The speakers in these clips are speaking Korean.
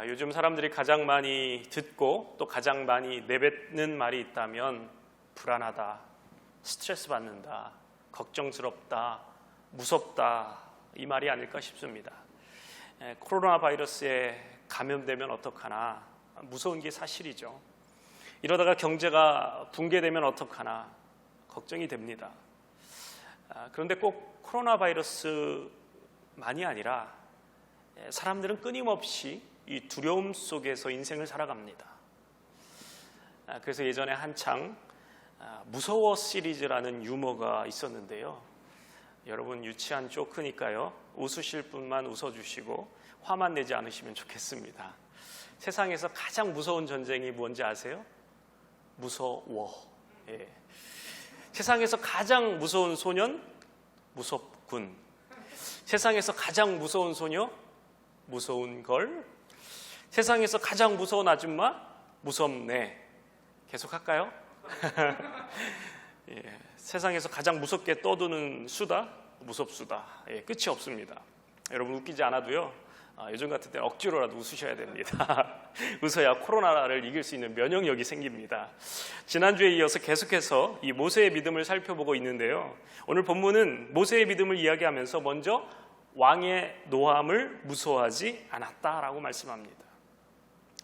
요즘 사람들이 가장 많이 듣고 또 가장 많이 내뱉는 말이 있다면 불안하다, 스트레스 받는다, 걱정스럽다, 무섭다, 이 말이 아닐까 싶습니다. 코로나 바이러스에 감염되면 어떡하나, 무서운 게 사실이죠. 이러다가 경제가 붕괴되면 어떡하나 걱정이 됩니다. 그런데 꼭 코로나 바이러스만이 아니라 사람들은 끊임없이 이 두려움 속에서 인생을 살아갑니다. 그래서 예전에 한창 무서워 시리즈라는 유머가 있었는데요. 여러분 유치한 조크니까요, 웃으실 분만 웃어주시고 화만 내지 않으시면 좋겠습니다. 세상에서 가장 무서운 전쟁이 뭔지 아세요? 무서워. 예. 세상에서 가장 무서운 소년? 무섭군. 세상에서 가장 무서운 소녀? 무서운 걸. 세상에서 가장 무서운 아줌마? 무섭네. 계속 할까요? 예. 세상에서 가장 무섭게 떠드는 수다? 무섭수다. 예, 끝이 없습니다. 여러분 웃기지 않아도요, 요즘 같은 때는 억지로라도 웃으셔야 됩니다. 웃어야 코로나를 이길 수 있는 면역력이 생깁니다. 지난주에 이어서 계속해서 이 모세의 믿음을 살펴보고 있는데요, 오늘 본문은 모세의 믿음을 이야기하면서 먼저 왕의 노함을 무서워하지 않았다라고 말씀합니다.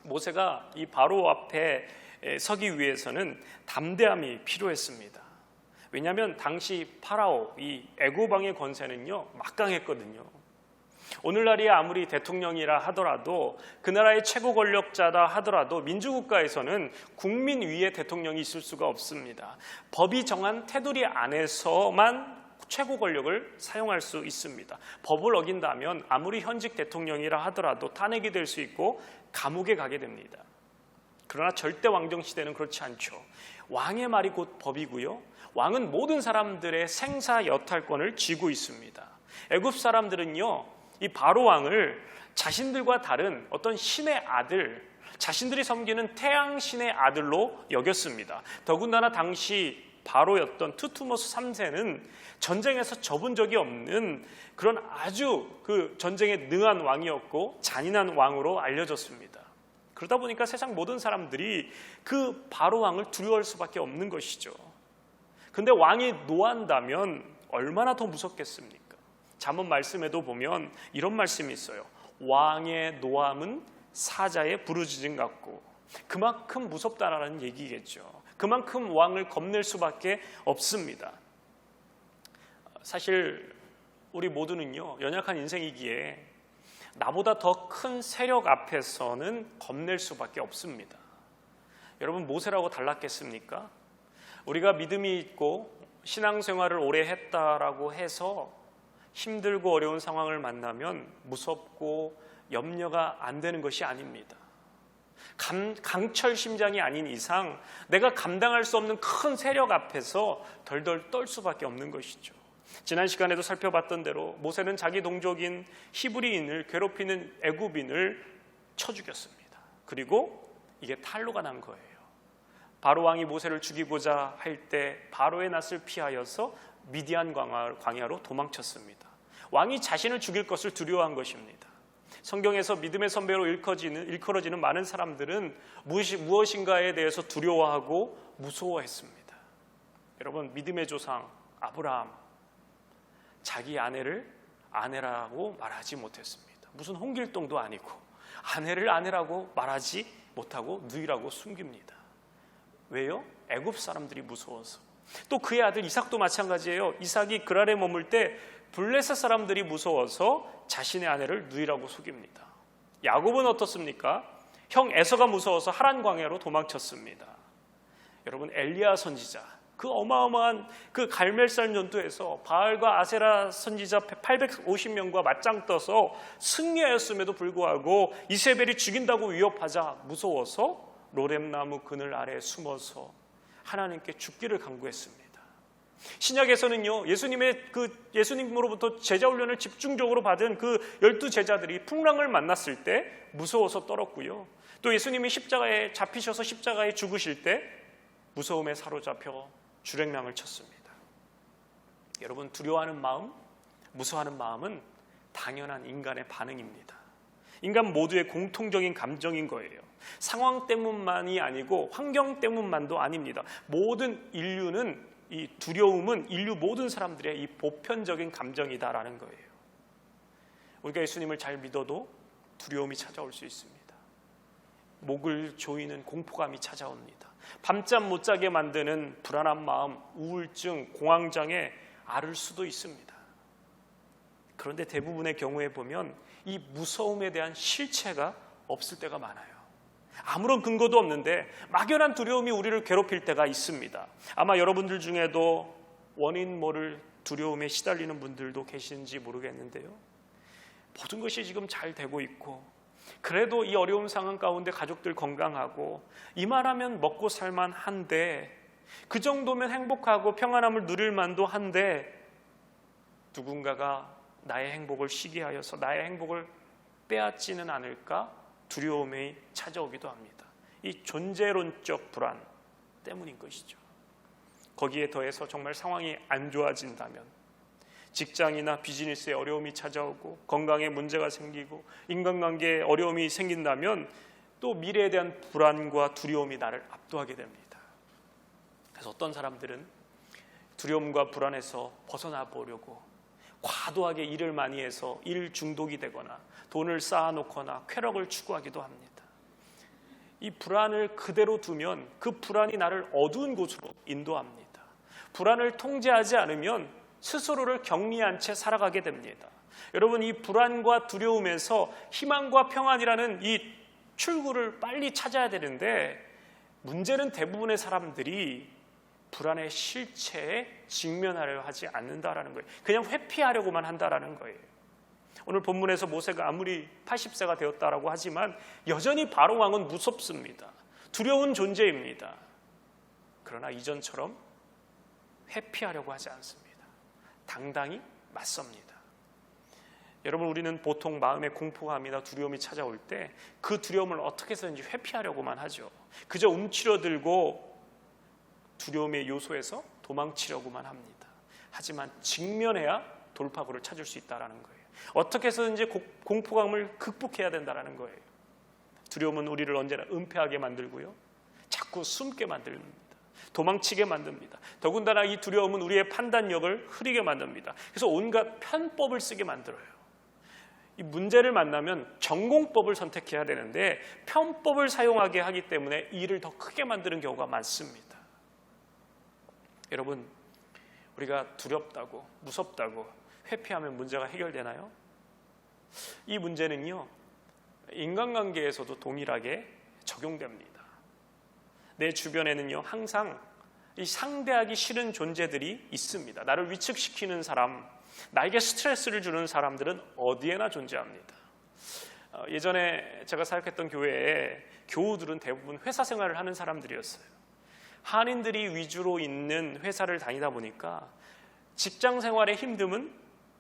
모세가 이 바로 앞에 서기 위해서는 담대함이 필요했습니다. 왜냐하면 당시 파라오, 이 애굽 왕의 권세는요 막강했거든요. 오늘날이 아무리 대통령이라 하더라도, 그 나라의 최고 권력자다 하더라도 민주국가에서는 국민 위에 대통령이 있을 수가 없습니다. 법이 정한 테두리 안에서만 최고 권력을 사용할 수 있습니다. 법을 어긴다면 아무리 현직 대통령이라 하더라도 탄핵이 될 수 있고 감옥에 가게 됩니다. 그러나 절대 왕정 시대는 그렇지 않죠. 왕의 말이 곧 법이고요, 왕은 모든 사람들의 생사 여탈권을 쥐고 있습니다. 애굽 사람들은요, 이 바로 왕을 자신들과 다른 어떤 신의 아들, 자신들이 섬기는 태양신의 아들로 여겼습니다. 더군다나 당시 바로였던 투투모스 3세는 전쟁에서 접은 적이 없는 그런 아주 그 전쟁에 능한 왕이었고 잔인한 왕으로 알려졌습니다. 그러다 보니까 세상 모든 사람들이 그 바로 왕을 두려워할 수밖에 없는 것이죠. 근데 왕이 노한다면 얼마나 더 무섭겠습니까? 잠언 말씀에도 보면 이런 말씀이 있어요. 왕의 노함은 사자의 부르짖음 같고, 그만큼 무섭다라는 얘기겠죠. 그만큼 왕을 겁낼 수밖에 없습니다. 사실 우리 모두는요, 연약한 인생이기에 나보다 더 큰 세력 앞에서는 겁낼 수밖에 없습니다. 여러분, 모세라고 달랐겠습니까? 우리가 믿음이 있고 신앙생활을 오래 했다라고 해서 힘들고 어려운 상황을 만나면 무섭고 염려가 안 되는 것이 아닙니다. 강철 심장이 아닌 이상 내가 감당할 수 없는 큰 세력 앞에서 덜덜 떨 수밖에 없는 것이죠. 지난 시간에도 살펴봤던 대로 모세는 자기 동족인 히브리인을 괴롭히는 애굽인을 쳐 죽였습니다. 그리고 이게 탄로가 난 거예요. 바로 왕이 모세를 죽이고자 할 때 바로의 낯을 피하여서 미디안 광야로 도망쳤습니다. 왕이 자신을 죽일 것을 두려워한 것입니다. 성경에서 믿음의 선배로 일컬어지는 많은 사람들은 무엇인가에 대해서 두려워하고 무서워했습니다. 여러분, 믿음의 조상 아브라함, 자기 아내를 아내라고 말하지 못했습니다. 무슨 홍길동도 아니고 아내를 아내라고 말하지 못하고 누이라고 숨깁니다. 왜요? 애굽 사람들이 무서워서. 또 그의 아들 이삭도 마찬가지예요. 이삭이 그랄에 머물 때 블레셋 사람들이 무서워서 자신의 아내를 누이라고 속입니다. 야곱은 어떻습니까? 형 에서가 무서워서 하란 광야로 도망쳤습니다. 여러분, 엘리야 선지자, 그 어마어마한 그 갈멜산 전투에서 바알과 아세라 선지자 850명과 맞짱 떠서 승리하였음에도 불구하고 이세벨이 죽인다고 위협하자 무서워서 로렘나무 그늘 아래에 숨어서 하나님께 죽기를 간구했습니다. 신약에서는요, 예수님으로부터 제자 훈련을 집중적으로 받은 그 12제자들이 풍랑을 만났을 때 무서워서 떨었고요, 또 예수님이 십자가에 잡히셔서 십자가에 죽으실 때 무서움에 사로잡혀 주랭랑을 쳤습니다. 여러분, 두려워하는 마음, 무서워하는 마음은 당연한 인간의 반응입니다. 인간 모두의 공통적인 감정인 거예요. 상황 때문만이 아니고 환경 때문만도 아닙니다. 모든 인류는 이 두려움은 인류 모든 사람들의 이 보편적인 감정이다라는 거예요. 우리가 예수님을 잘 믿어도 두려움이 찾아올 수 있습니다. 목을 조이는 공포감이 찾아옵니다. 밤잠 못 자게 만드는 불안한 마음, 우울증, 공황장애 앓을 수도 있습니다. 그런데 대부분의 경우에 보면 이 무서움에 대한 실체가 없을 때가 많아요. 아무런 근거도 없는데 막연한 두려움이 우리를 괴롭힐 때가 있습니다. 아마 여러분들 중에도 원인 모를 두려움에 시달리는 분들도 계신지 모르겠는데요. 모든 것이 지금 잘 되고 있고 그래도 이 어려운 상황 가운데 가족들 건강하고 이만하면 먹고 살만한데 그 정도면 행복하고 평안함을 누릴 만도 한데 누군가가 나의 행복을 시기하여서 나의 행복을 빼앗지는 않을까 두려움이 찾아오기도 합니다. 이 존재론적 불안 때문인 것이죠. 거기에 더해서 정말 상황이 안 좋아진다면 직장이나 비즈니스에 어려움이 찾아오고 건강에 문제가 생기고 인간관계에 어려움이 생긴다면 또 미래에 대한 불안과 두려움이 나를 압도하게 됩니다. 그래서 어떤 사람들은 두려움과 불안에서 벗어나 보려고 과도하게 일을 많이 해서 일 중독이 되거나 돈을 쌓아놓거나 쾌락을 추구하기도 합니다. 이 불안을 그대로 두면 그 불안이 나를 어두운 곳으로 인도합니다. 불안을 통제하지 않으면 스스로를 격리한 채 살아가게 됩니다. 여러분, 이 불안과 두려움에서 희망과 평안이라는 이 출구를 빨리 찾아야 되는데 문제는 대부분의 사람들이 불안의 실체에 직면하려 하지 않는다라는 거예요. 그냥 회피하려고만 한다라는 거예요. 오늘 본문에서 모세가 아무리 80세가 되었다라고 하지만 여전히 바로 왕은 무섭습니다. 두려운 존재입니다. 그러나 이전처럼 회피하려고 하지 않습니다. 당당히 맞섭니다. 여러분, 우리는 보통 마음에 공포감이나 두려움이 찾아올 때 그 두려움을 어떻게 해서든지 회피하려고만 하죠. 그저 움츠러들고 두려움의 요소에서 도망치려고만 합니다. 하지만 직면해야 돌파구를 찾을 수 있다는 거예요. 어떻게 해서든지 공포감을 극복해야 된다는 거예요. 두려움은 우리를 언제나 은폐하게 만들고요. 자꾸 숨게 만듭니다. 도망치게 만듭니다. 더군다나 이 두려움은 우리의 판단력을 흐리게 만듭니다. 그래서 온갖 편법을 쓰게 만들어요. 이 문제를 만나면 전공법을 선택해야 되는데 편법을 사용하게 하기 때문에 일을 더 크게 만드는 경우가 많습니다. 여러분, 우리가 두렵다고 무섭다고 회피하면 문제가 해결되나요? 이 문제는요, 인간관계에서도 동일하게 적용됩니다. 내 주변에는요, 항상 이 상대하기 싫은 존재들이 있습니다. 나를 위축시키는 사람, 나에게 스트레스를 주는 사람들은 어디에나 존재합니다. 예전에 제가 사역했던 교회에 교우들은 대부분 회사 생활을 하는 사람들이었어요. 한인들이 위주로 있는 회사를 다니다 보니까 직장 생활의 힘듦은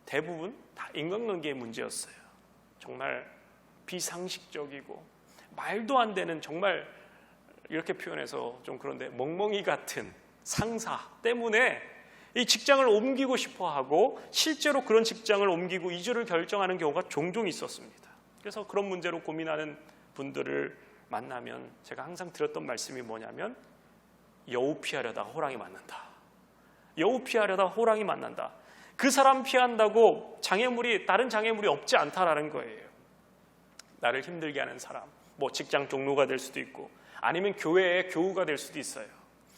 대부분 다 인간관계의 문제였어요. 정말 비상식적이고 말도 안 되는, 정말 이렇게 표현해서 좀 그런데 멍멍이 같은 상사 때문에 이 직장을 옮기고 싶어하고 실제로 그런 직장을 옮기고 이주를 결정하는 경우가 종종 있었습니다. 그래서 그런 문제로 고민하는 분들을 만나면 제가 항상 드렸던 말씀이 뭐냐면 여우 피하려다 호랑이 만난다. 여우 피하려다 호랑이 만난다. 그 사람 피한다고 다른 장애물이 없지 않다라는 거예요. 나를 힘들게 하는 사람, 뭐 직장 종로가 될 수도 있고 아니면 교회의 교우가 될 수도 있어요.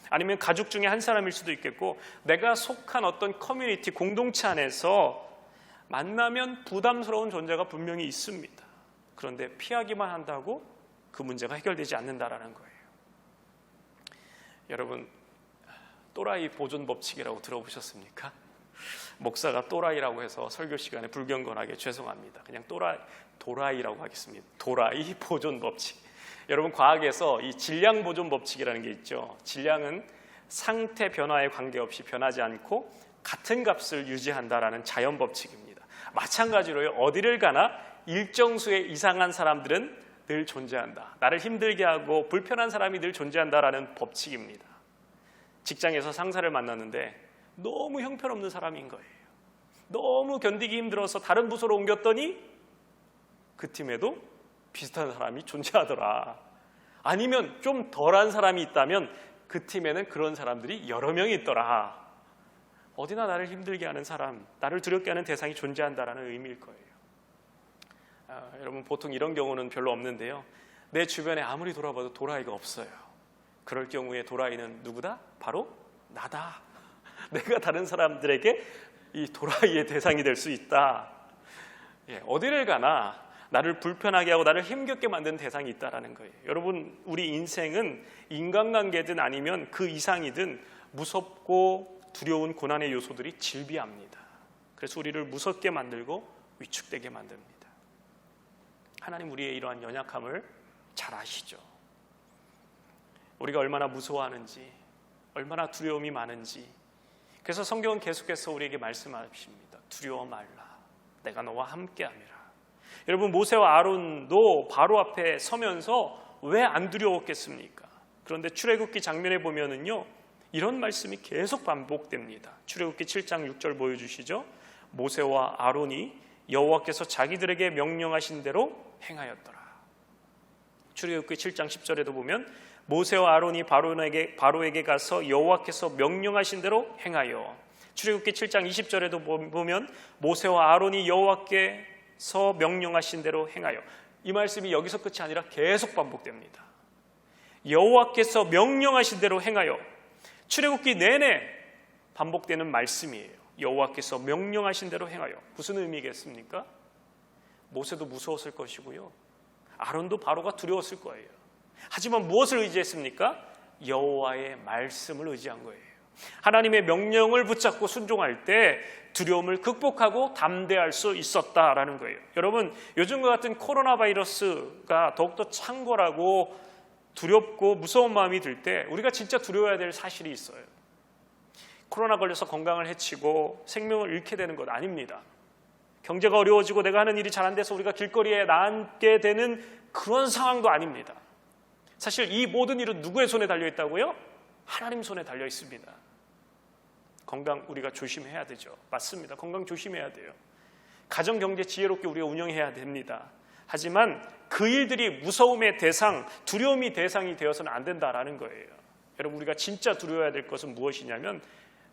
아니면 가족 중에 한 사람일 수도 있겠고 내가 속한 어떤 커뮤니티, 공동체 안에서 만나면 부담스러운 존재가 분명히 있습니다. 그런데 피하기만 한다고 그 문제가 해결되지 않는다라는 거예요. 여러분, 또라이 보존 법칙이라고 들어보셨습니까? 목사가 또라이라고 해서 설교 시간에 불경건하게 죄송합니다. 그냥 도라이라고 하겠습니다. 도라이 보존 법칙. 여러분, 과학에서 이 질량 보존 법칙이라는 게 있죠. 질량은 상태 변화에 관계없이 변하지 않고 같은 값을 유지한다라는 자연 법칙입니다. 마찬가지로요, 어디를 가나 일정 수의 이상한 사람들은 늘 존재한다. 나를 힘들게 하고 불편한 사람이 늘 존재한다라는 법칙입니다. 직장에서 상사를 만났는데 너무 형편없는 사람인 거예요. 너무 견디기 힘들어서 다른 부서로 옮겼더니 그 팀에도 비슷한 사람이 존재하더라. 아니면 좀 덜한 사람이 있다면 그 팀에는 그런 사람들이 여러 명이 있더라. 어디나 나를 힘들게 하는 사람, 나를 두렵게 하는 대상이 존재한다라는 의미일 거예요. 여러분 보통 이런 경우는 별로 없는데요. 내 주변에 아무리 돌아봐도 도라이가 없어요. 그럴 경우에 도라이는 누구다? 바로 나다. 내가 다른 사람들에게 이 도라이의 대상이 될 수 있다. 어디를 가나 나를 불편하게 하고 나를 힘겹게 만드는 대상이 있다라는 거예요. 여러분, 우리 인생은 인간관계든 아니면 그 이상이든 무섭고 두려운 고난의 요소들이 질비합니다. 그래서 우리를 무섭게 만들고 위축되게 만듭니다. 하나님 우리의 이러한 연약함을 잘 아시죠. 우리가 얼마나 무서워하는지, 얼마나 두려움이 많은지. 그래서 성경은 계속해서 우리에게 말씀하십니다. 두려워 말라. 내가 너와 함께함이라. 여러분, 모세와 아론도 바로 앞에 서면서 왜 안 두려웠겠습니까? 그런데 출애굽기 장면에 보면은요, 이런 말씀이 계속 반복됩니다. 출애굽기 7장 6절 보여주시죠. 모세와 아론이 여호와께서 자기들에게 명령하신 대로 행하였더라. 출애굽기 7장 10절에도 보면 모세와 아론이 바로에게 가서 여호와께서 명령하신 대로 행하여. 출애굽기 7장 20절에도 보면 모세와 아론이 여호와께서 명령하신 대로 행하여. 이 말씀이 여기서 끝이 아니라 계속 반복됩니다. 여호와께서 명령하신 대로 행하여. 출애굽기 내내 반복되는 말씀이에요. 여호와께서 명령하신 대로 행하여. 무슨 의미겠습니까? 모세도 무서웠을 것이고요, 아론도 바로가 두려웠을 거예요. 하지만 무엇을 의지했습니까? 여호와의 말씀을 의지한 거예요. 하나님의 명령을 붙잡고 순종할 때 두려움을 극복하고 담대할 수 있었다라는 거예요. 여러분, 요즘과 같은 코로나 바이러스가 더욱더 창궐하고 두렵고 무서운 마음이 들 때 우리가 진짜 두려워해야 될 사실이 있어요. 코로나 걸려서 건강을 해치고 생명을 잃게 되는 것 아닙니다. 경제가 어려워지고 내가 하는 일이 잘 안 돼서 우리가 길거리에 나앉게 되는 그런 상황도 아닙니다. 사실 이 모든 일은 누구의 손에 달려 있다고요? 하나님 손에 달려 있습니다. 건강 우리가 조심해야 되죠. 맞습니다. 건강 조심해야 돼요. 가정 경제 지혜롭게 우리가 운영해야 됩니다. 하지만 그 일들이 무서움의 대상, 두려움이 대상이 되어서는 안 된다라는 거예요. 여러분, 우리가 진짜 두려워해야 될 것은 무엇이냐면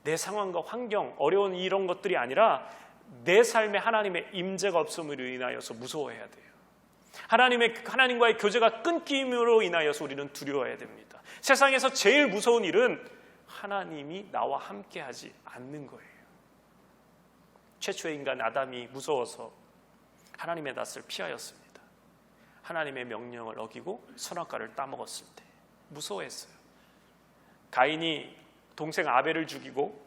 내 상황과 환경, 어려운 이런 것들이 아니라 내 삶에 하나님의 임재가 없음으로 인하여서 무서워해야 돼요. 하나님과의 교제가 끊김으로 인하여서 우리는 두려워해야 됩니다. 세상에서 제일 무서운 일은 하나님이 나와 함께하지 않는 거예요. 최초의 인간 아담이 무서워서 하나님의 낯을 피하였습니다. 하나님의 명령을 어기고 선악과를 따먹었을 때 무서워했어요. 가인이 동생 아벨을 죽이고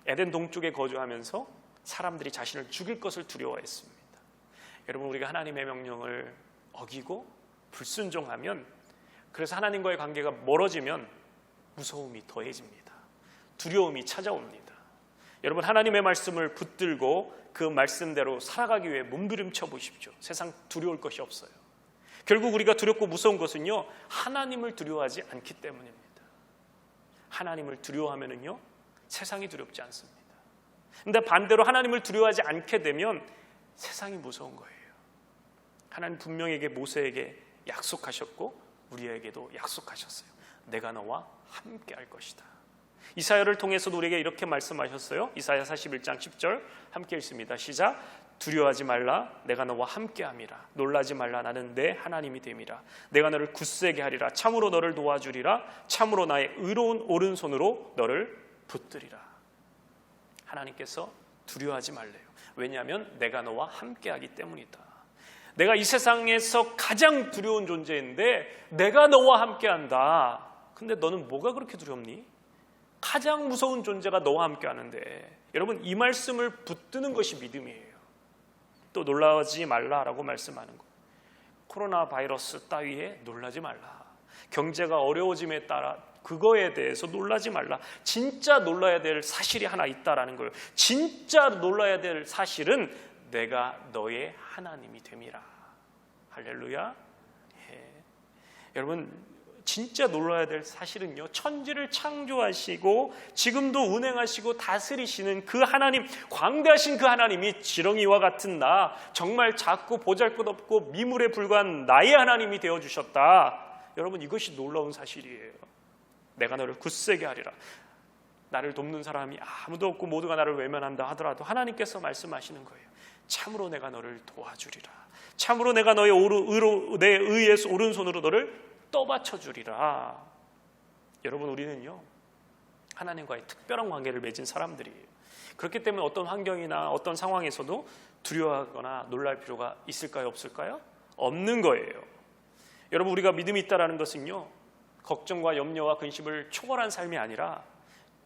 에덴 동쪽에 거주하면서 사람들이 자신을 죽일 것을 두려워했습니다. 여러분, 우리가 하나님의 명령을 어기고 불순종하면, 그래서 하나님과의 관계가 멀어지면 무서움이 더해집니다. 두려움이 찾아옵니다. 여러분, 하나님의 말씀을 붙들고 그 말씀대로 살아가기 위해 몸부림쳐 보십시오. 세상 두려울 것이 없어요. 결국 우리가 두렵고 무서운 것은요, 하나님을 두려워하지 않기 때문입니다. 하나님을 두려워하면은요, 세상이 두렵지 않습니다. 근데 반대로 하나님을 두려워하지 않게 되면 세상이 무서운 거예요. 하나님 분명히 모세에게 약속하셨고 우리에게도 약속하셨어요. 내가 너와 함께 할 것이다. 이사야를 통해서도 우리에게 이렇게 말씀하셨어요. 이사야 41장 10절 함께 읽습니다. 시작. 두려워하지 말라. 내가 너와 함께함이라. 놀라지 말라. 나는 내 하나님이 됨이라. 내가 너를 굳세게 하리라. 참으로 너를 도와주리라. 참으로 나의 의로운 오른손으로 너를 붙들이라. 하나님께서 두려워하지 말래요. 왜냐하면 내가 너와 함께하기 때문이다. 내가 이 세상에서 가장 두려운 존재인데 내가 너와 함께한다. 근데 너는 뭐가 그렇게 두렵니? 가장 무서운 존재가 너와 함께하는데. 여러분, 이 말씀을 붙드는 것이 믿음이에요. 또 놀라지 말라라고 말씀하는 거. 코로나 바이러스 따위에 놀라지 말라. 경제가 어려워짐에 따라 그거에 대해서 놀라지 말라. 진짜 놀라야 될 사실이 하나 있다라는 거예요. 진짜 놀라야 될 사실은 내가 너의 하나님이 됨이라. 할렐루야. 예. 여러분, 진짜 놀라야 될 사실은요, 천지를 창조하시고 지금도 운행하시고 다스리시는 그 하나님, 광대하신 그 하나님이 지렁이와 같은 나, 정말 작고 보잘것없고 미물에 불과한 나의 하나님이 되어주셨다. 여러분, 이것이 놀라운 사실이에요. 내가 너를 굳세게 하리라. 나를 돕는 사람이 아무도 없고 모두가 나를 외면한다 하더라도 하나님께서 말씀하시는 거예요. 참으로 내가 너를 도와주리라. 참으로 내가 너의 내 의에서 오른손으로 너를 떠받쳐 주리라. 여러분, 우리는요, 하나님과의 특별한 관계를 맺은 사람들이에요. 그렇기 때문에 어떤 환경이나 어떤 상황에서도 두려워하거나 놀랄 필요가 있을까요, 없을까요? 없는 거예요. 여러분, 우리가 믿음이 있다라는 것은요, 걱정과 염려와 근심을 초월한 삶이 아니라,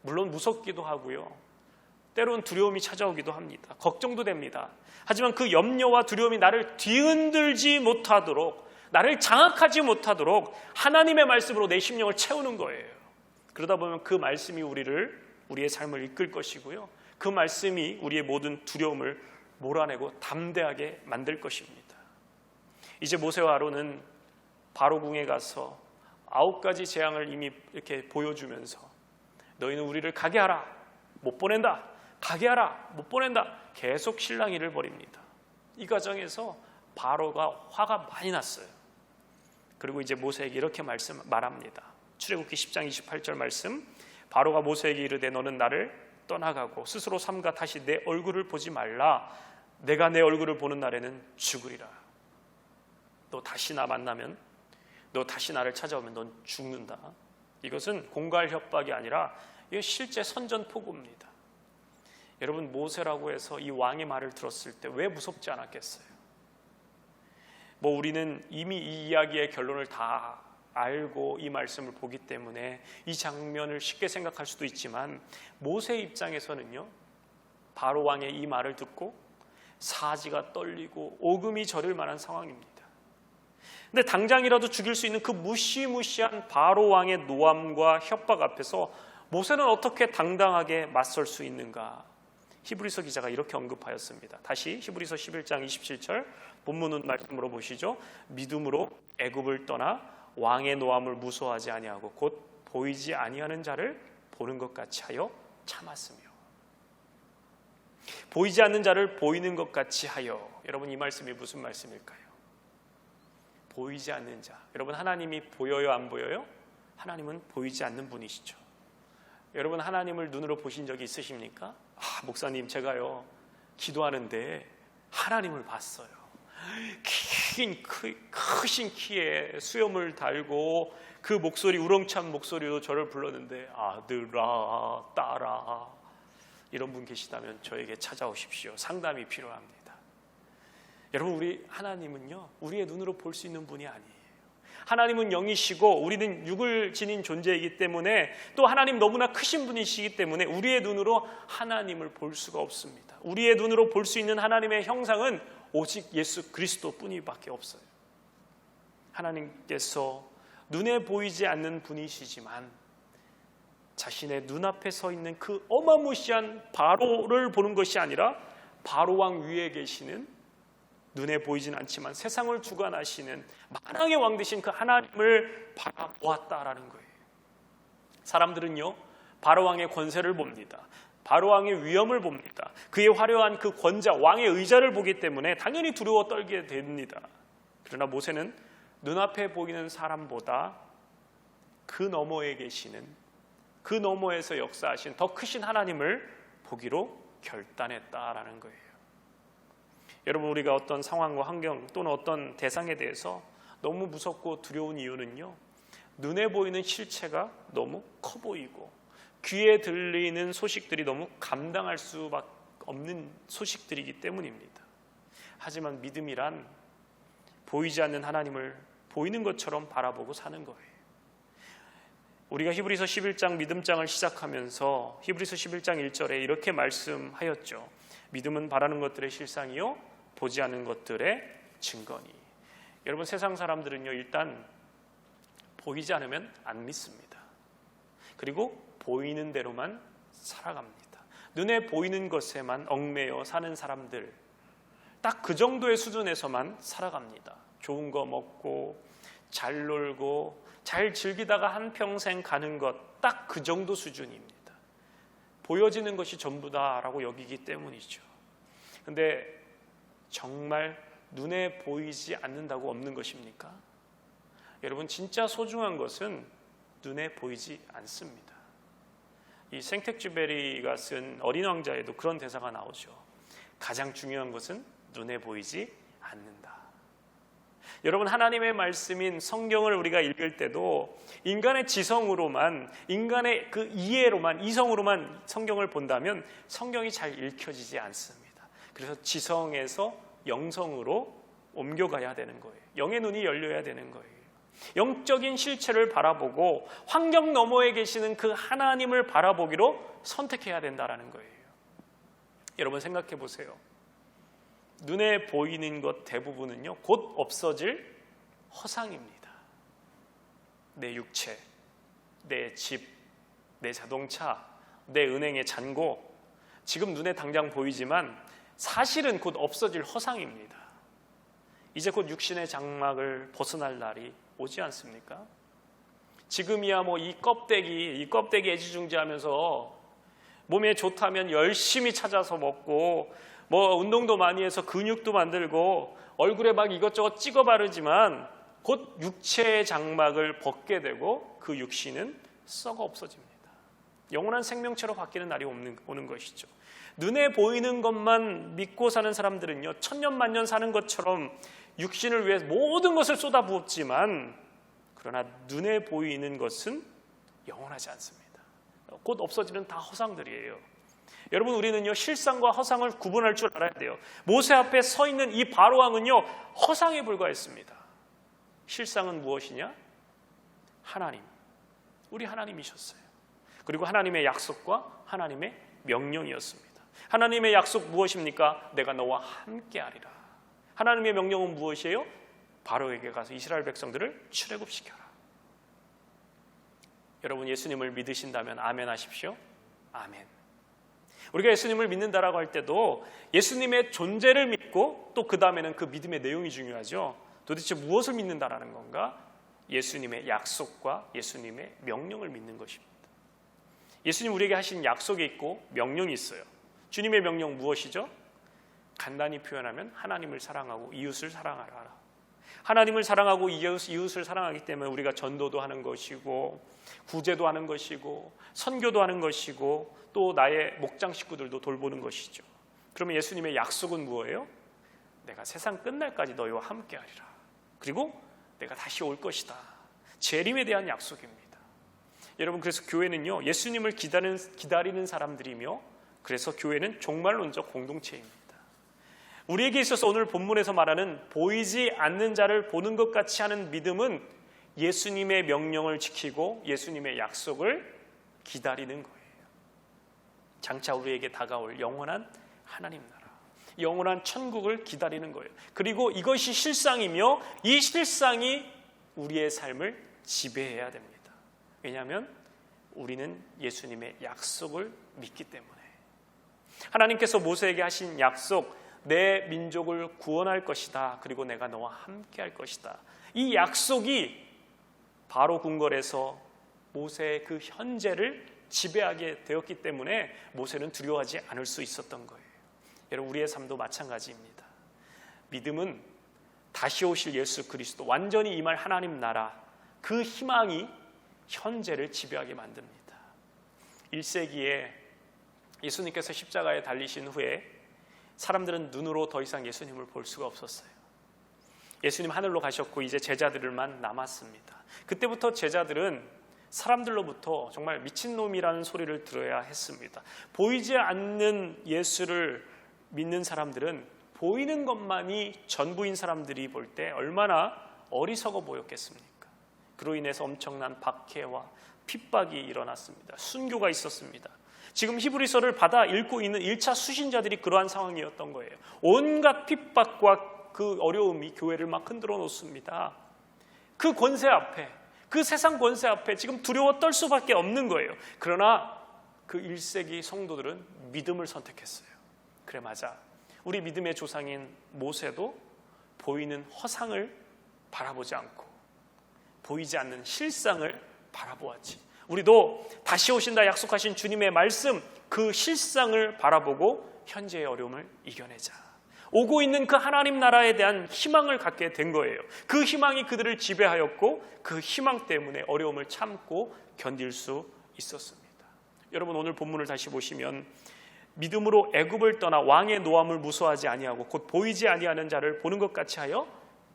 물론 무섭기도 하고요, 때론 두려움이 찾아오기도 합니다. 걱정도 됩니다. 하지만 그 염려와 두려움이 나를 뒤흔들지 못하도록, 나를 장악하지 못하도록 하나님의 말씀으로 내 심령을 채우는 거예요. 그러다 보면 그 말씀이 우리의 삶을 이끌 것이고요, 그 말씀이 우리의 모든 두려움을 몰아내고 담대하게 만들 것입니다. 이제 모세와 아론은 바로궁에 가서 9가지 재앙을 이미 이렇게 보여주면서, 너희는 우리를 가게 하라, 못 보낸다. 가게 하라, 못 보낸다. 계속 실랑이를 벌입니다. 이 과정에서 바로가 화가 많이 났어요. 그리고 이제 모세에게 이렇게 말합니다. 출애굽기 10장 28절 말씀, 바로가 모세에게 이르되 너는 나를 떠나가고 스스로 삼가 다시 내 얼굴을 보지 말라. 내가 내 얼굴을 보는 날에는 죽으리라. 너 다시 나 만나면, 너 다시 나를 찾아오면 넌 죽는다. 이것은 공갈 협박이 아니라 이거 실제 선전포고입니다. 여러분, 모세라고 해서 이 왕의 말을 들었을 때 왜 무섭지 않았겠어요? 우리는 이미 이 이야기의 결론을 다 알고 이 말씀을 보기 때문에 이 장면을 쉽게 생각할 수도 있지만, 모세 입장에서는요, 바로 왕의 이 말을 듣고 사지가 떨리고 오금이 저릴 만한 상황입니다. 근데 당장이라도 죽일 수 있는 그 무시무시한 바로 왕의 노함과 협박 앞에서 모세는 어떻게 당당하게 맞설 수 있는가? 히브리서 기자가 이렇게 언급하였습니다. 다시 히브리서 11장 27절 본문 말씀으로 보시죠. 믿음으로 애굽을 떠나 왕의 노함을 무서워하지 아니하고 곧 보이지 아니하는 자를 보는 것 같이 하여 참았으며. 보이지 않는 자를 보이는 것 같이 하여. 여러분, 이 말씀이 무슨 말씀일까요? 보이지 않는 자. 여러분, 하나님이 보여요, 안 보여요? 하나님은 보이지 않는 분이시죠. 여러분, 하나님을 눈으로 보신 적이 있으십니까? 목사님, 제가요 기도하는데 하나님을 봤어요. 크신 키에 수염을 달고 그 목소리, 우렁찬 목소리로 저를 불렀는데, 아들아, 딸아, 이런 분 계시다면 저에게 찾아오십시오. 상담이 필요합니다. 여러분, 우리 하나님은요, 우리의 눈으로 볼 수 있는 분이 아니에요. 하나님은 영이시고 우리는 육을 지닌 존재이기 때문에, 또 하나님 너무나 크신 분이시기 때문에 우리의 눈으로 하나님을 볼 수가 없습니다. 우리의 눈으로 볼 수 있는 하나님의 형상은 오직 예수 그리스도 뿐이밖에 없어요. 하나님께서 눈에 보이지 않는 분이시지만 자신의 눈앞에 서 있는 그 어마무시한 바로를 보는 것이 아니라 바로 왕 위에 계시는, 눈에 보이진 않지만 세상을 주관하시는 만왕의 왕 되신 그 하나님을 바라보았다라는 거예요. 사람들은요, 바로 왕의 권세를 봅니다. 바로 왕의 위엄을 봅니다. 그의 화려한 그 권자, 왕의 의자를 보기 때문에 당연히 두려워 떨게 됩니다. 그러나 모세는 눈앞에 보이는 사람보다 그 너머에 계시는, 그 너머에서 역사하신 더 크신 하나님을 보기로 결단했다라는 거예요. 여러분, 우리가 어떤 상황과 환경 또는 어떤 대상에 대해서 너무 무섭고 두려운 이유는요, 눈에 보이는 실체가 너무 커 보이고 귀에 들리는 소식들이 너무 감당할 수밖에 없는 소식들이기 때문입니다. 하지만 믿음이란 보이지 않는 하나님을 보이는 것처럼 바라보고 사는 거예요. 우리가 히브리서 11장 믿음장을 시작하면서 히브리서 11장 1절에 이렇게 말씀하였죠. 믿음은 바라는 것들의 실상이요 보지 않는 것들의 증거니. 여러분, 세상 사람들은요, 일단 보이지 않으면 안 믿습니다. 그리고 보이는 대로만 살아갑니다. 눈에 보이는 것에만 얽매여 사는 사람들, 딱 그 정도의 수준에서만 살아갑니다. 좋은 거 먹고 잘 놀고 잘 즐기다가 한평생 가는 것 딱 그 정도 수준입니다. 보여지는 것이 전부다라고 여기기 때문이죠. 근데 정말 눈에 보이지 않는다고 없는 것입니까? 여러분, 진짜 소중한 것은 눈에 보이지 않습니다. 이 생텍쥐베리가 쓴 어린 왕자에도 그런 대사가 나오죠. 가장 중요한 것은 눈에 보이지 않는다. 여러분, 하나님의 말씀인 성경을 우리가 읽을 때도 인간의 지성으로만, 인간의 그 이해로만, 이성으로만 성경을 본다면 성경이 잘 읽혀지지 않습니다. 그래서 지성에서 영성으로 옮겨가야 되는 거예요. 영의 눈이 열려야 되는 거예요. 영적인 실체를 바라보고 환경 너머에 계시는 그 하나님을 바라보기로 선택해야 된다는 거예요. 여러분, 생각해 보세요. 눈에 보이는 것 대부분은요, 곧 없어질 허상입니다. 내 육체, 내 집, 내 자동차, 내 은행의 잔고, 지금 눈에 당장 보이지만 사실은 곧 없어질 허상입니다. 이제 곧 육신의 장막을 벗어날 날이 오지 않습니까? 지금이야 뭐 이 껍데기 애지중지하면서 몸에 좋다면 열심히 찾아서 먹고 뭐 운동도 많이 해서 근육도 만들고 얼굴에 막 이것저것 찍어 바르지만 곧 육체의 장막을 벗게 되고 그 육신은 썩어 없어집니다. 영원한 생명체로 바뀌는 날이 오는 것이죠. 눈에 보이는 것만 믿고 사는 사람들은요, 천년만년 사는 것처럼 육신을 위해 모든 것을 쏟아부었지만, 그러나 눈에 보이는 것은 영원하지 않습니다. 곧 없어지는 다 허상들이에요. 여러분, 우리는요, 실상과 허상을 구분할 줄 알아야 돼요. 모세 앞에 서 있는 이 바로왕은요, 허상에 불과했습니다. 실상은 무엇이냐? 하나님, 우리 하나님이셨어요. 그리고 하나님의 약속과 하나님의 명령이었습니다. 하나님의 약속 무엇입니까? 내가 너와 함께하리라. 하나님의 명령은 무엇이에요? 바로에게 가서 이스라엘 백성들을 출애굽시켜라. 여러분, 예수님을 믿으신다면 아멘 하십시오. 아멘. 우리가 예수님을 믿는다라고 할 때도 예수님의 존재를 믿고 또 그 다음에는 그 믿음의 내용이 중요하죠. 도대체 무엇을 믿는다라는 건가? 예수님의 약속과 예수님의 명령을 믿는 것입니다. 예수님 우리에게 하신 약속이 있고 명령이 있어요. 주님의 명령 무엇이죠? 간단히 표현하면 하나님을 사랑하고 이웃을 사랑하라. 하나님을 사랑하고 이웃을 사랑하기 때문에 우리가 전도도 하는 것이고 구제도 하는 것이고 선교도 하는 것이고 또 나의 목장 식구들도 돌보는 것이죠. 그러면 예수님의 약속은 뭐예요? 내가 세상 끝날까지 너희와 함께하리라. 그리고 내가 다시 올 것이다. 재림에 대한 약속입니다. 여러분, 그래서 교회는요, 예수님을 기다리는 사람들이며, 그래서 교회는 종말론적 공동체입니다. 우리에게 있어서 오늘 본문에서 말하는 보이지 않는 자를 보는 것 같이 하는 믿음은 예수님의 명령을 지키고 예수님의 약속을 기다리는 거예요. 장차 우리에게 다가올 영원한 하나님 나라, 영원한 천국을 기다리는 거예요. 그리고 이것이 실상이며 이 실상이 우리의 삶을 지배해야 됩니다. 왜냐하면 우리는 예수님의 약속을 믿기 때문에. 하나님께서 모세에게 하신 약속, 내 민족을 구원할 것이다. 그리고 내가 너와 함께 할 것이다. 이 약속이 바로 궁궐에서 모세의 그 현재를 지배하게 되었기 때문에 모세는 두려워하지 않을 수 있었던 거예요. 여러분, 우리의 삶도 마찬가지입니다. 믿음은 다시 오실 예수 그리스도, 완전히 임할 하나님 나라, 그 희망이 현재를 지배하게 만듭니다. 1세기에 예수님께서 십자가에 달리신 후에 사람들은 눈으로 더 이상 예수님을 볼 수가 없었어요. 예수님 하늘로 가셨고 이제 제자들만 남았습니다. 그때부터 제자들은 사람들로부터 정말 미친놈이라는 소리를 들어야 했습니다. 보이지 않는 예수를 믿는 사람들은 보이는 것만이 전부인 사람들이 볼 때 얼마나 어리석어 보였겠습니까? 그로 인해서 엄청난 박해와 핍박이 일어났습니다. 순교가 있었습니다. 지금 히브리서를 받아 읽고 있는 1차 수신자들이 그러한 상황이었던 거예요. 온갖 핍박과 그 어려움이 교회를 막 흔들어 놓습니다. 그 권세 앞에, 그 세상 권세 앞에 지금 두려워 떨 수밖에 없는 거예요. 그러나 그 1세기 성도들은 믿음을 선택했어요. 그래, 맞아. 우리 믿음의 조상인 모세도 보이는 허상을 바라보지 않고 보이지 않는 실상을 바라보았지. 우리도 다시 오신다 약속하신 주님의 말씀, 그 실상을 바라보고 현재의 어려움을 이겨내자. 오고 있는 그 하나님 나라에 대한 희망을 갖게 된 거예요. 그 희망이 그들을 지배하였고 그 희망 때문에 어려움을 참고 견딜 수 있었습니다. 여러분, 오늘 본문을 다시 보시면 믿음으로 애굽을 떠나 왕의 노함을 무서워하지 아니하고 곧 보이지 아니하는 자를 보는 것 같이 하여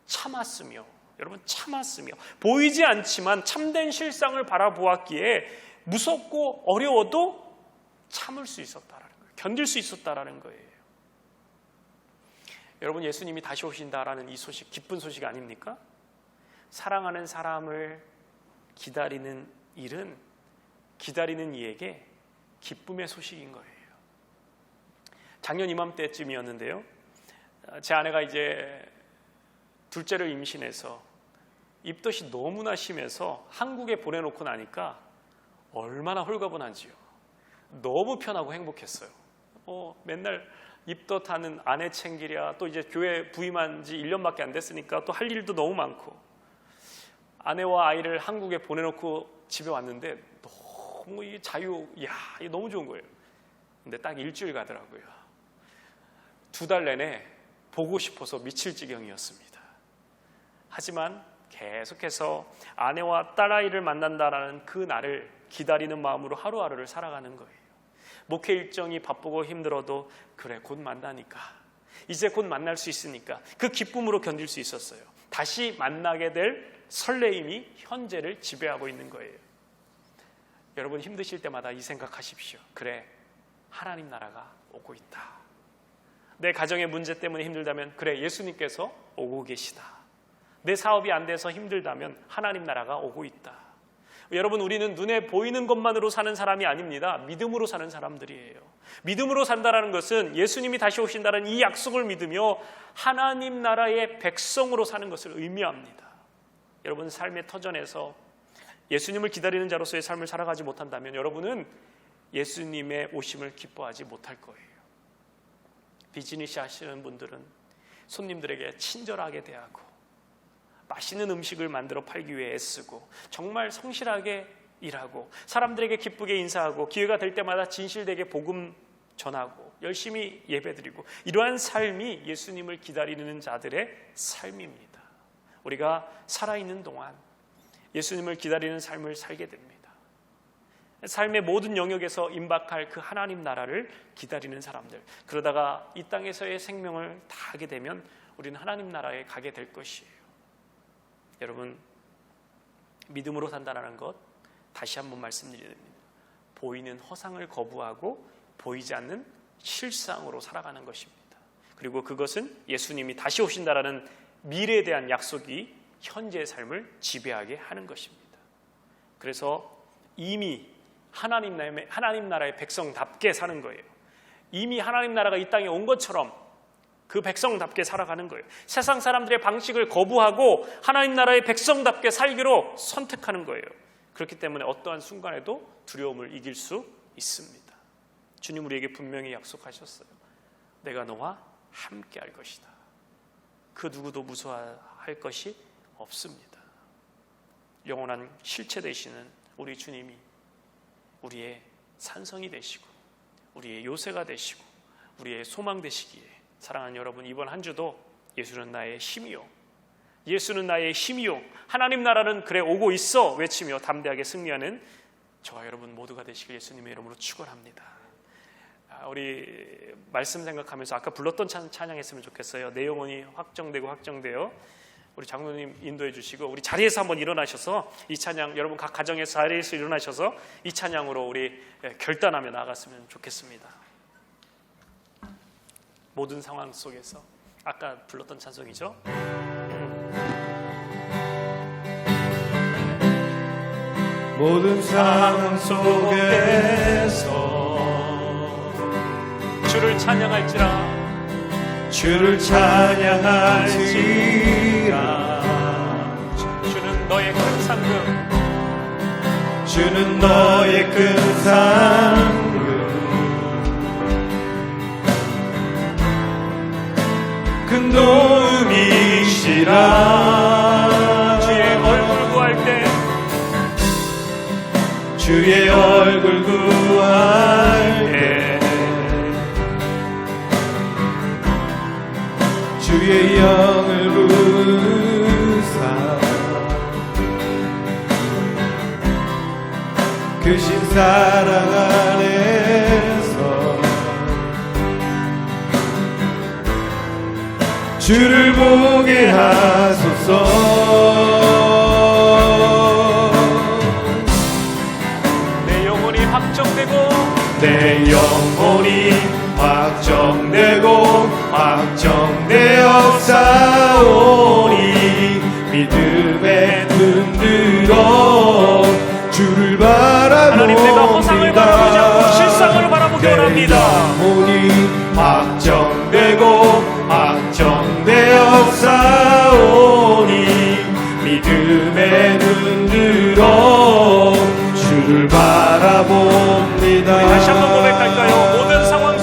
참았으며, 여러분, 참았으며, 보이지 않지만 참된 실상을 바라보았기에 무섭고 어려워도 참을 수 있었다라는 거예요. 견딜 수 있었다라는 거예요. 여러분, 예수님이 다시 오신다라는 이 소식, 기쁜 소식 아닙니까? 사랑하는 사람을 기다리는 일은 기다리는 이에게 기쁨의 소식인 거예요. 작년 이맘때쯤이었는데요, 제 아내가 이제 둘째를 임신해서 입덧이 너무나 심해서 한국에 보내놓고 나니까 얼마나 홀가분한지요. 너무 편하고 행복했어요. 맨날 입덧하는 아내 챙기랴, 또 이제 교회 부임한 지 1년밖에 안 됐으니까 또 할 일도 너무 많고, 아내와 아이를 한국에 보내놓고 집에 왔는데 너무 이 자유, 이게 너무 좋은 거예요. 근데 딱 일주일 가더라고요. 2달 내내 보고 싶어서 미칠 지경이었습니다. 하지만 계속해서 아내와 딸아이를 만난다라는 그 날을 기다리는 마음으로 하루하루를 살아가는 거예요. 목회 일정이 바쁘고 힘들어도 그래, 곧 만나니까, 이제 곧 만날 수 있으니까 그 기쁨으로 견딜 수 있었어요. 다시 만나게 될 설레임이 현재를 지배하고 있는 거예요. 여러분, 힘드실 때마다 이 생각하십시오. 그래, 하나님 나라가 오고 있다. 내 가정의 문제 때문에 힘들다면 그래, 예수님께서 오고 계시다. 내 사업이 안 돼서 힘들다면 하나님 나라가 오고 있다. 여러분, 우리는 눈에 보이는 것만으로 사는 사람이 아닙니다. 믿음으로 사는 사람들이에요. 믿음으로 산다는 것은 예수님이 다시 오신다는 이 약속을 믿으며 하나님 나라의 백성으로 사는 것을 의미합니다. 여러분, 삶의 터전에서 예수님을 기다리는 자로서의 삶을 살아가지 못한다면 여러분은 예수님의 오심을 기뻐하지 못할 거예요. 비즈니스 하시는 분들은 손님들에게 친절하게 대하고 맛있는 음식을 만들어 팔기 위해 애쓰고 정말 성실하게 일하고 사람들에게 기쁘게 인사하고 기회가 될 때마다 진실되게 복음 전하고 열심히 예배드리고, 이러한 삶이 예수님을 기다리는 자들의 삶입니다. 우리가 살아있는 동안 예수님을 기다리는 삶을 살게 됩니다. 삶의 모든 영역에서 임박할 그 하나님 나라를 기다리는 사람들, 그러다가 이 땅에서의 생명을 다하게 되면 우리는 하나님 나라에 가게 될 것이에요. 여러분, 믿음으로 산다는 것 다시 한번 말씀드립니다. 보이는 허상을 거부하고 보이지 않는 실상으로 살아가는 것입니다. 그리고 그것은 예수님이 다시 오신다라는 미래에 대한 약속이 현재의 삶을 지배하게 하는 것입니다. 그래서 이미 하나님 나라의 백성답게 사는 거예요. 이미 하나님 나라가 이 땅에 온 것처럼 그 백성답게 살아가는 거예요. 세상 사람들의 방식을 거부하고 하나님 나라의 백성답게 살기로 선택하는 거예요. 그렇기 때문에 어떠한 순간에도 두려움을 이길 수 있습니다. 주님 우리에게 분명히 약속하셨어요. 내가 너와 함께 할 것이다. 그 누구도 무서워할 것이 없습니다. 영원한 실체 되시는 우리 주님이 우리의 산성이 되시고 우리의 요새가 되시고 우리의 소망 되시기에, 사랑하는 여러분, 이번 한 주도 예수는 나의 힘이요, 예수는 나의 힘이요, 하나님 나라는 그래 오고 있어 외치며 담대하게 승리하는 저와 여러분 모두가 되시길 예수님의 이름으로 축원합니다. 우리 말씀 생각하면서 아까 불렀던 찬양했으면 좋겠어요. 내 영혼이 확정되어 우리 장로님 인도해 주시고 우리 자리에서 한번 일어나셔서 이 찬양, 여러분 각 가정에서 자리에서 일어나셔서 이 찬양으로 우리 결단하며 나아갔으면 좋겠습니다. 모든 상황 속에서 아까 불렀던 찬송이죠. 모든 상황 속에서 주를 찬양할지라 주를 찬양할지라 주는 너의 큰 상급, 주는 너의 큰 상급, 큰 도움이시라. 주의 얼굴 구할 때 주의 영을 부으사 크신 사랑 안에서 주를 보게 하소서. 내 영혼이 확정되고 내 영혼이 확정되고 확정되어 싸우니 믿음에 흔들어 주를 하나님, 내가 허상을 바라보지 않고 바라봅니다. 실상을 바라보기 원합니다. 영혼이 확정되고 확정되어 싸우니 믿음에 흔들어 주를 바라봅니다. 우리 다시 한번 고백할까요? 모든 상황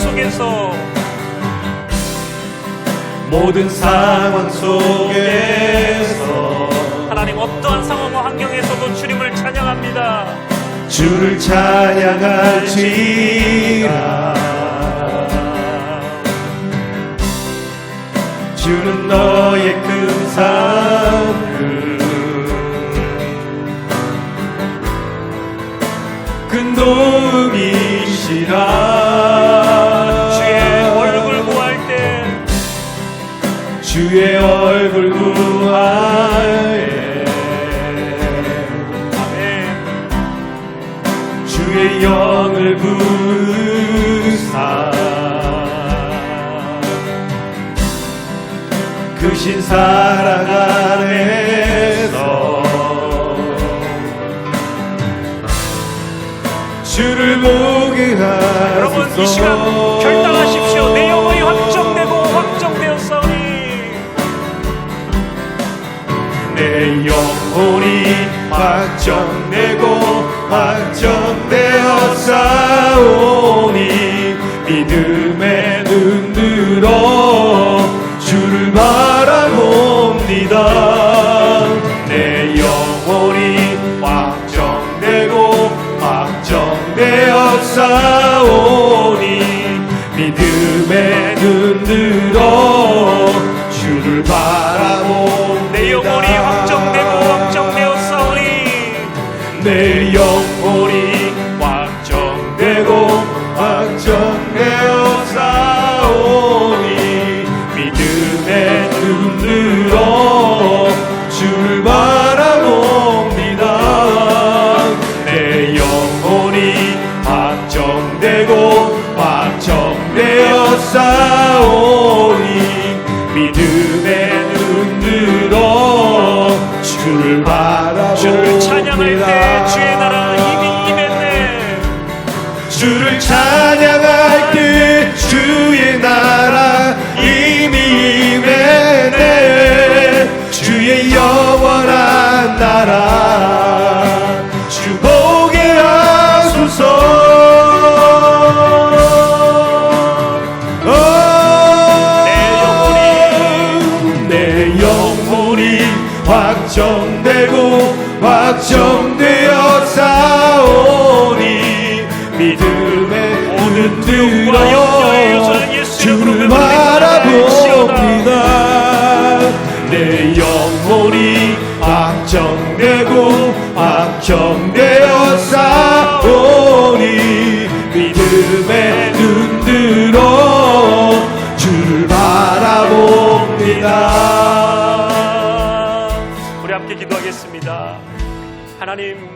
속에서 하나님, 어떠한 상황과 환경에서도 주님을 찬양합니다. 주를 찬양할지라. 주는 너의 큰 산을 큰 도움이시라. 주의 얼굴 구할 때 주의 얼굴 구하에 아멘. 주의 영을 부으사 크신 사랑 안에서 주를 보게 하소서. 여러분, 이 시간 결단하십시오. 내 영혼이 확정되고 확정되었사오니 내 영혼이 확정되고 확정되어 싸우니 믿음에 흔들어 주를 바라봅니다. 내 영혼이 확정되고 확정되어 싸우니 믿음에 흔들어 주를 바라봅니다. 내 영혼이 확정되고 확정되었사오니 내 영혼이 확정되고 확정되어 싸우니 믿음에 흔들어 주를 바라봅니다. 내 영혼이 확정되고 확정되어 싸우니 믿음에 흔들어 주를 바라봅니다. 주를 찬양할 때 주의 나라 이미 임했네. 주를 찬양할 때 주의 나라 이미 임했네. 주의 영원한 나라 주 보게 하소서. 내 영혼이 확정되고 확정되어 싸우니 믿음에 흔들어 주를 바라봅니다. 내 영혼이 확정되고 확정되어 싸우니 믿음에 흔들어 주를 바라봅니다. 우리 함께 기도하겠습니다. 하나님,